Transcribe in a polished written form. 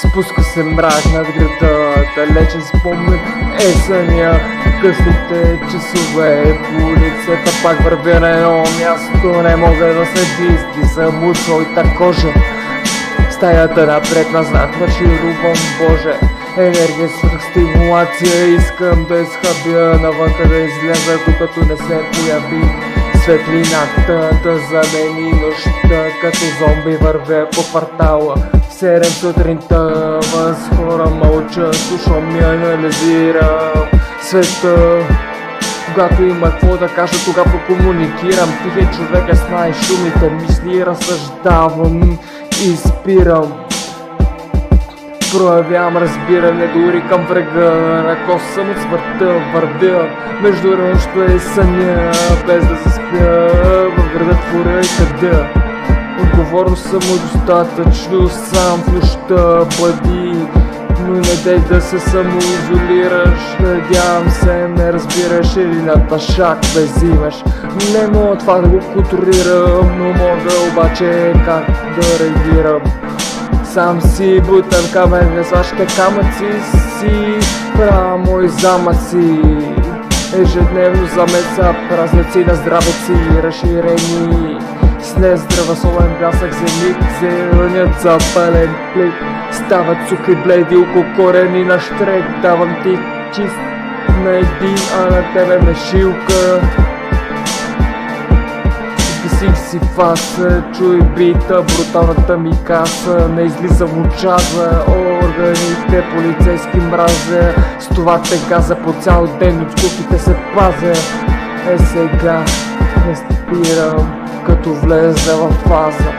Спуска се мрак над града, далечен спомен е съня. Късните часове по улицата пак вървя на едно място. Не мога да се дисти, замучва и та кожа. Стаята напред-назад върши рубам, Боже. Енергия, свръхстимулация, искам да изхъбя навънка, да изляза, докато не се появи светлината, да замени нощта. Като зомби вървя по квартала в 7 сутринта, въз хора мълча, слушам и анализирам света. Когато има какво да кажа, тогава комуникирам. Тихият човек е знае шумите мисли, разсъждавам и спирам. Проявявам разбиране дори към врага, на косъм от смъртта вървя между нощта и съня, без да се спя, в града творя и къда. Отговорно само достатъчно сам в нощта бъди, но не дей да се самоизолираш. Надявам се не разбираш или наташак безимаш. Не мога това да го контролирам, но мога обаче как да реагирам. Сам си бутам камен, не сващате камъци си, правя мои замъци. Ежедневно замеца празници на здравеци, разширени с нездравословен блясък земик, зеленят запален плик. Стават сухи бледи около корени на штрек, давам ти чист на един, а на тебе мешилка. Сих си фаса, чуй бита, бруталната ми каса. Не излизам от джаза, органите полицейски мразя. С това те газа по цял ден, от скупите се пазя. Сега не спирам, като влезе в фаза.